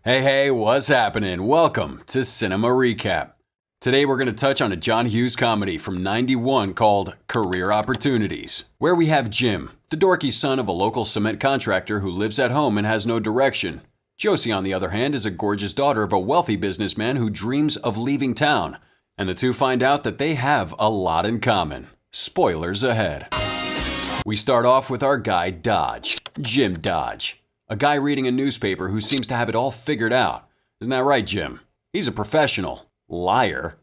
Hey, what's happening? Welcome to Cinema Recap. Today we're going to touch on a John Hughes comedy from '91 called Career Opportunities, where we have Jim, the dorky son of a local cement contractor who lives at home and has no direction. Josie, on the other hand, is a gorgeous daughter of a wealthy businessman who dreams of leaving town, and the two find out that they have a lot in common. Spoilers ahead. We start off with our guy Dodge, Jim Dodge. A guy reading a newspaper who seems to have it all figured out. Isn't that right, Jim? He's a professional. Liar.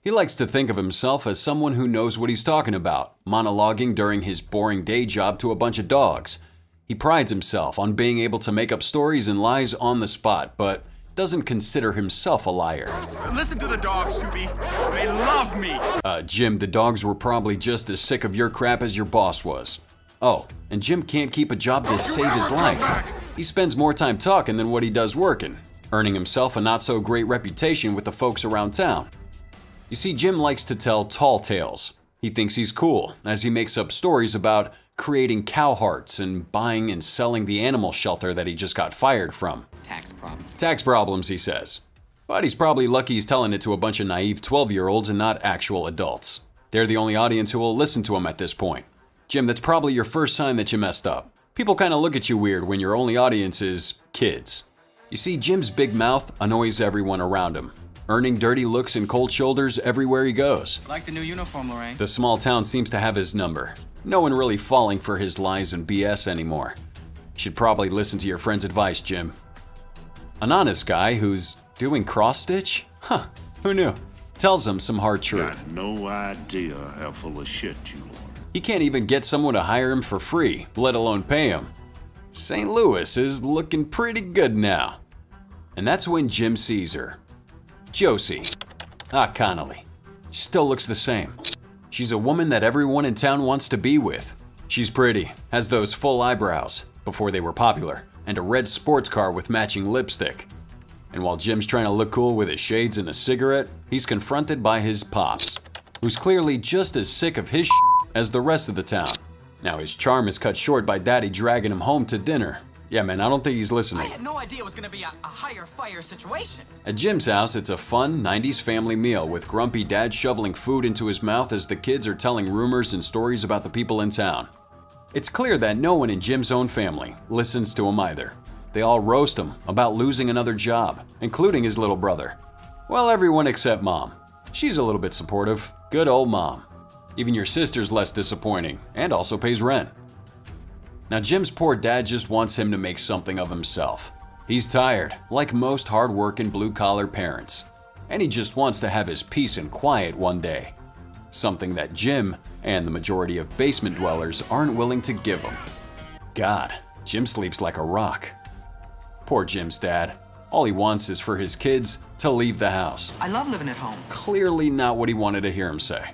He likes to think of himself as someone who knows what he's talking about, monologuing during his boring day job to a bunch of dogs. He prides himself on being able to make up stories and lies on the spot, but doesn't consider himself a liar. Listen to the dogs, Shuby. They love me. Jim, the dogs were probably just as sick of your crap as your boss was. Oh, and Jim can't keep a job to save his life. He spends more time talking than what he does working, earning himself a not-so-great reputation with the folks around town. You see, Jim likes to tell tall tales. He thinks he's cool, as he makes up stories about creating cow hearts and buying and selling the animal shelter that he just got fired from. Tax problems, he says. But he's probably lucky he's telling it to a bunch of naive 12-year-olds and not actual adults. They're the only audience who will listen to him at this point. Jim, that's probably your first sign that you messed up. People kind of look at you weird when your only audience is kids. You see, Jim's big mouth annoys everyone around him, earning dirty looks and cold shoulders everywhere he goes. Like the new uniform, Lorraine. The small town seems to have his number. No one really falling for his lies and BS anymore. You should probably listen to your friend's advice, Jim. An honest guy who's doing cross-stitch? Huh, who knew? Tells him some hard truth. Got no idea how full of shit you are. He can't even get someone to hire him for free, let alone pay him. St. Louis is looking pretty good now. And that's when Jim sees her. Josie. Connolly. She still looks the same. She's a woman that everyone in town wants to be with. She's pretty, has those full eyebrows, before they were popular, and a red sports car with matching lipstick. And while Jim's trying to look cool with his shades and a cigarette, he's confronted by his pops, who's clearly just as sick of his as the rest of the town. Now his charm is cut short by Daddy dragging him home to dinner. Yeah, man, I don't think he's listening. I had no idea it was gonna be a higher fire situation. At Jim's house, it's a fun 90s family meal with grumpy Dad shoveling food into his mouth as the kids are telling rumors and stories about the people in town. It's clear that no one in Jim's own family listens to him either. They all roast him about losing another job, including his little brother. Well, everyone except Mom. She's a little bit supportive. Good old Mom. Even your sister's less disappointing, and also pays rent. Now Jim's poor dad just wants him to make something of himself. He's tired, like most hard-working blue-collar parents, and he just wants to have his peace and quiet one day. Something that Jim and the majority of basement dwellers aren't willing to give him. God, Jim sleeps like a rock. Poor Jim's dad. All he wants is for his kids to leave the house. I love living at home. Clearly not what he wanted to hear him say.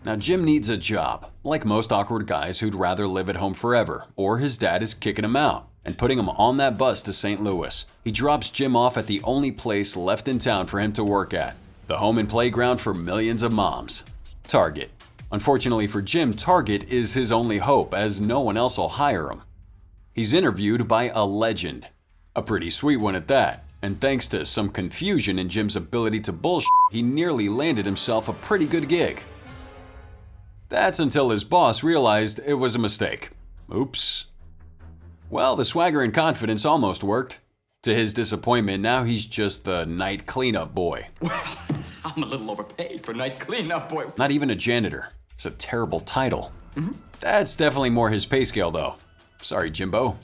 Now Jim needs a job, like most awkward guys who'd rather live at home forever, or his dad is kicking him out and putting him on that bus to St. Louis. He drops Jim off at the only place left in town for him to work at, the home and playground for millions of moms, Target. Unfortunately for Jim, Target is his only hope, as no one else will hire him. He's interviewed by a legend, a pretty sweet one at that, and thanks to some confusion in Jim's ability to bullshit, he nearly landed himself a pretty good gig. That's until his boss realized it was a mistake. Oops. Well, the swagger and confidence almost worked. To his disappointment, now he's just the night cleanup boy. Well, I'm a little overpaid for night cleanup boy. Not even a janitor. It's a terrible title. That's definitely more his pay scale, though. Sorry, Jimbo.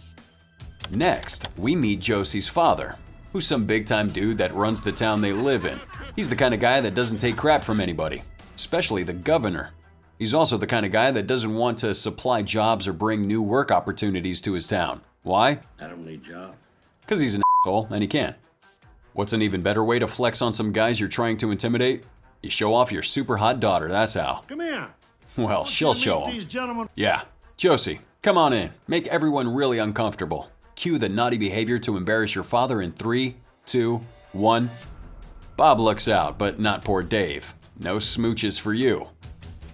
Next, we meet Josie's father, who's some big-time dude that runs the town they live in. He's the kind of guy that doesn't take crap from anybody, especially the governor. He's also the kind of guy that doesn't want to supply jobs or bring new work opportunities to his town. Why? I don't need jobs. Because he's an asshole and he can. What's an even better way to flex on some guys you're trying to intimidate? You show off your super hot daughter, that's how. Come here. Well, she'll show These him. gentlemen. Yeah. Josie, come on in. Make everyone really uncomfortable. Cue the naughty behavior to embarrass your father in 3, 2, 1. Bob looks out, but not poor Dave. No smooches for you.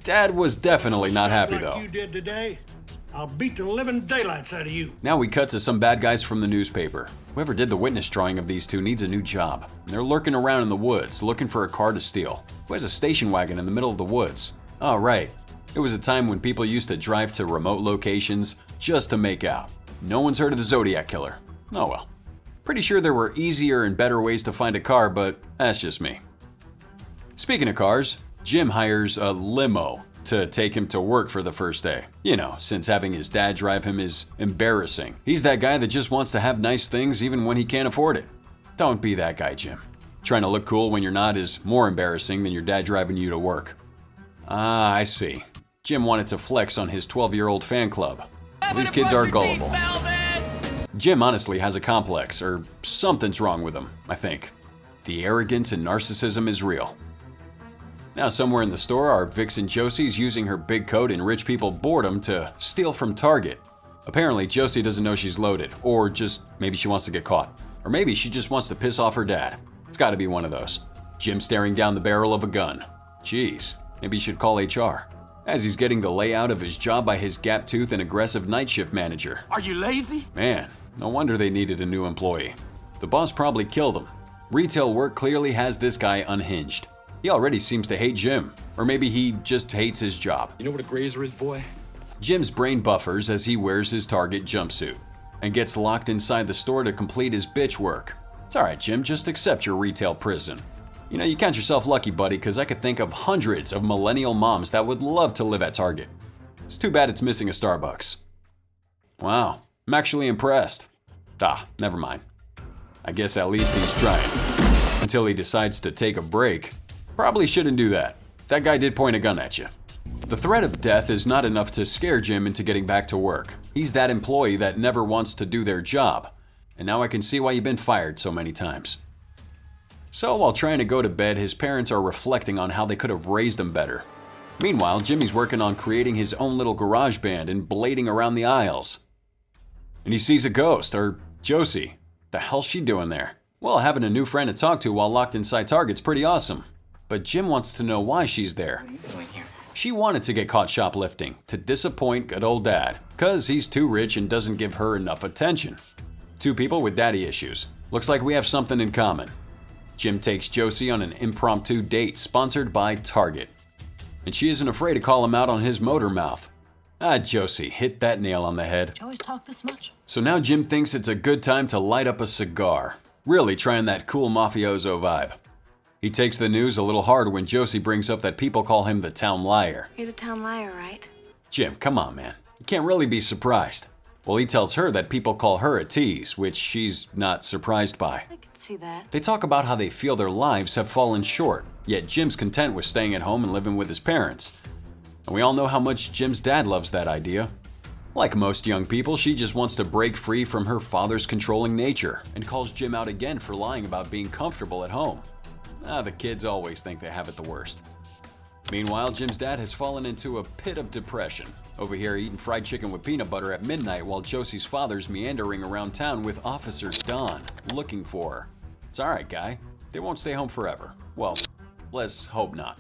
Dad was definitely not happy though. You did today? I'll beat the living daylights out of you. Now we cut to some bad guys from the newspaper. Whoever did the witness drawing of these two needs a new job. They're lurking around in the woods, looking for a car to steal. Who has a station wagon in the middle of the woods? Oh, right. It was a time when people used to drive to remote locations just to make out. No one's heard of the Zodiac Killer. Oh well. Pretty sure there were easier and better ways to find a car, but that's just me. Speaking of cars, Jim hires a limo to take him to work for the first day. You know, since having his dad drive him is embarrassing. He's that guy that just wants to have nice things even when he can't afford it. Don't be that guy, Jim. Trying to look cool when you're not is more embarrassing than your dad driving you to work. Ah, I see. Jim wanted to flex on his 12-year-old fan club. These kids are gullible. Jim honestly has a complex, or something's wrong with him, I think. The arrogance and narcissism is real. Now somewhere in the store, our vixen Josie's using her big coat and rich people boredom to steal from Target. Apparently Josie doesn't know she's loaded, or just maybe she wants to get caught. Or maybe she just wants to piss off her dad. It's gotta be one of those. Jim staring down the barrel of a gun. Jeez, maybe he should call HR. As he's getting the layout of his job by his gap-toothed and aggressive night shift manager. Are you lazy? Man, no wonder they needed a new employee. The boss probably killed him. Retail work clearly has this guy unhinged. He already seems to hate Jim, or maybe he just hates his job. You know what a grazer is, boy? Jim's brain buffers as he wears his Target jumpsuit and gets locked inside the store to complete his bitch work. It's alright, Jim, just accept your retail prison. You know, you count yourself lucky, buddy, because I could think of hundreds of millennial moms that would love to live at Target. It's too bad it's missing a Starbucks. Wow, I'm actually impressed. Never mind. I guess at least he's trying. Until he decides to take a break. Probably shouldn't do that. That guy did point a gun at you. The threat of death is not enough to scare Jim into getting back to work. He's that employee that never wants to do their job. And now I can see why you've been fired so many times. So while trying to go to bed, his parents are reflecting on how they could have raised him better. Meanwhile, Jimmy's working on creating his own little garage band and blading around the aisles. And he sees a ghost, or Josie. The hell's she doing there? Well, having a new friend to talk to while locked inside Target's pretty awesome. But Jim wants to know why she's there. What are you doing here? She wanted to get caught shoplifting, to disappoint good old dad, cause he's too rich and doesn't give her enough attention. Two people with daddy issues. Looks like we have something in common. Jim takes Josie on an impromptu date sponsored by Target. And she isn't afraid to call him out on his motor mouth. Josie, hit that nail on the head. You always talk this much? So now Jim thinks it's a good time to light up a cigar. Really trying that cool mafioso vibe. He takes the news a little hard when Josie brings up that people call him the town liar. You're the town liar, right? Jim, come on, man. You can't really be surprised. Well, he tells her that people call her a tease, which she's not surprised by. I can see that. They talk about how they feel their lives have fallen short, yet Jim's content with staying at home and living with his parents. And we all know how much Jim's dad loves that idea. Like most young people, she just wants to break free from her father's controlling nature and calls Jim out again for lying about being comfortable at home. The kids always think they have it the worst. Meanwhile, Jim's dad has fallen into a pit of depression. Over here eating fried chicken with peanut butter at midnight while Josie's father's meandering around town with Officer Don, looking for her. It's alright, guy. They won't stay home forever. Well, let's hope not.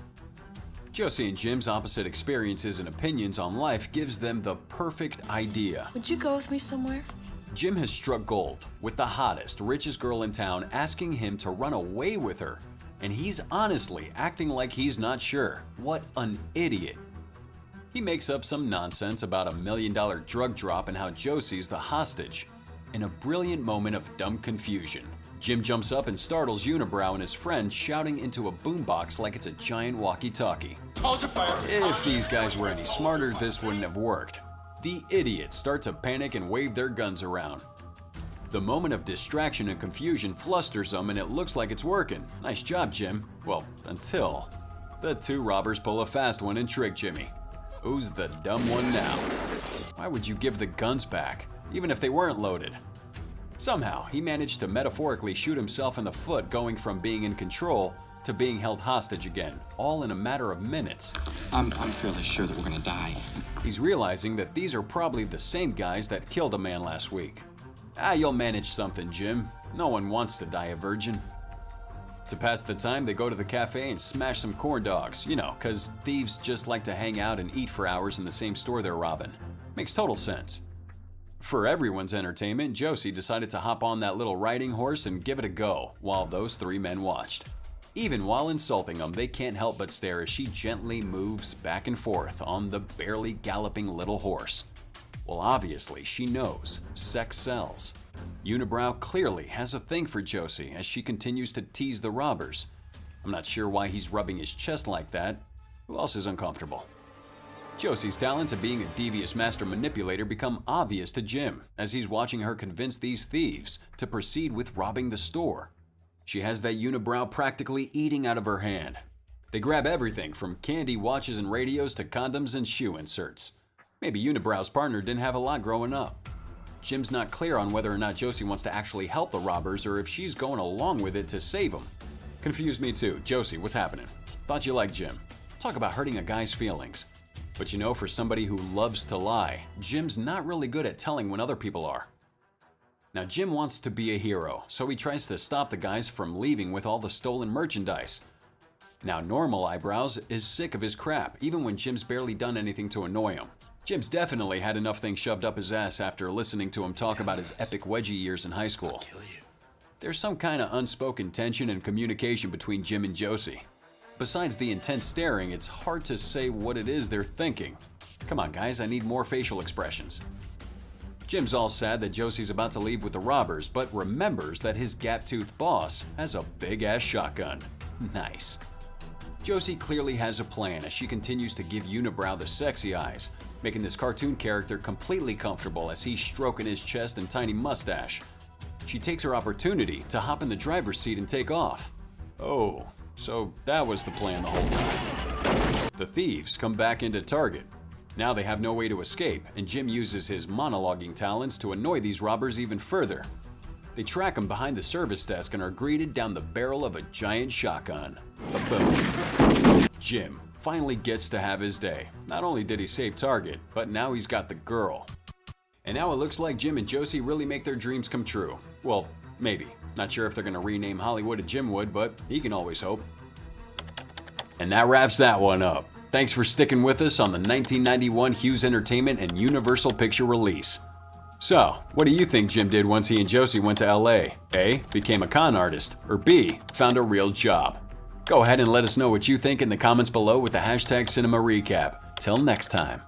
Josie and Jim's opposite experiences and opinions on life gives them the perfect idea. Would you go with me somewhere? Jim has struck gold with the hottest, richest girl in town asking him to run away with her. And he's honestly acting like he's not sure. What an idiot. He makes up some nonsense about $1 million drug drop and how Josie's the hostage. In a brilliant moment of dumb confusion, Jim jumps up and startles Unibrow and his friend, shouting into a boombox like it's a giant walkie-talkie. If these guys were any smarter, this wouldn't have worked. The idiots start to panic and wave their guns around. The moment of distraction and confusion flusters them and it looks like it's working. Nice job, Jim. Well, until the two robbers pull a fast one and trick Jimmy. Who's the dumb one now? Why would you give the guns back, even if they weren't loaded? Somehow, he managed to metaphorically shoot himself in the foot, going from being in control to being held hostage again, all in a matter of minutes. I'm fairly sure that we're gonna die. He's realizing that these are probably the same guys that killed a man last week. You'll manage something, Jim. No one wants to die a virgin. To pass the time, they go to the cafe and smash some corn dogs, you know, 'cause thieves just like to hang out and eat for hours in the same store they're robbing. Makes total sense. For everyone's entertainment, Josie decided to hop on that little riding horse and give it a go while those three men watched. Even while insulting them, they can't help but stare as she gently moves back and forth on the barely galloping little horse. Well, obviously, she knows sex sells. Unibrow clearly has a thing for Josie as she continues to tease the robbers. I'm not sure why he's rubbing his chest like that. Who else is uncomfortable? Josie's talents at being a devious master manipulator become obvious to Jim as he's watching her convince these thieves to proceed with robbing the store. She has that unibrow practically eating out of her hand. They grab everything from candy, watches, and radios to condoms and shoe inserts. Maybe Unibrow's partner didn't have a lot growing up. Jim's not clear on whether or not Josie wants to actually help the robbers or if she's going along with it to save them. Confused me too. Josie, what's happening? Thought you liked Jim. Talk about hurting a guy's feelings. But you know, for somebody who loves to lie, Jim's not really good at telling when other people are. Now, Jim wants to be a hero, so he tries to stop the guys from leaving with all the stolen merchandise. Now, Normal Eyebrows is sick of his crap, even when Jim's barely done anything to annoy him. Jim's definitely had enough things shoved up his ass after listening to him talk about his epic wedgie years in high school. There's some kind of unspoken tension and communication between Jim and Josie. Besides the intense staring, it's hard to say what it is they're thinking. Come on, guys, I need more facial expressions. Jim's all sad that Josie's about to leave with the robbers, but remembers that his gap-toothed boss has a big-ass shotgun. Nice. Josie clearly has a plan as she continues to give Unibrow the sexy eyes, making this cartoon character completely comfortable as he's stroking his chest and tiny mustache. She takes her opportunity to hop in the driver's seat and take off. Oh, so that was the plan the whole time. The thieves come back into Target. Now they have no way to escape, and Jim uses his monologuing talents to annoy these robbers even further. They track him behind the service desk and are greeted down the barrel of a giant shotgun. Boom. Jim finally gets to have his day. Not only did he save Target, but now he's got the girl. And now it looks like Jim and Josie really make their dreams come true. Well, maybe. Not sure if they're gonna rename Hollywood to Jimwood, but he can always hope. And that wraps that one up. Thanks for sticking with us on the 1991 Hughes Entertainment and Universal Picture release. So, what do you think Jim did once he and Josie went to LA? A. Became a con artist, or B. Found a real job? Go ahead and let us know what you think in the comments below with the hashtag CinemaRecap. Till next time.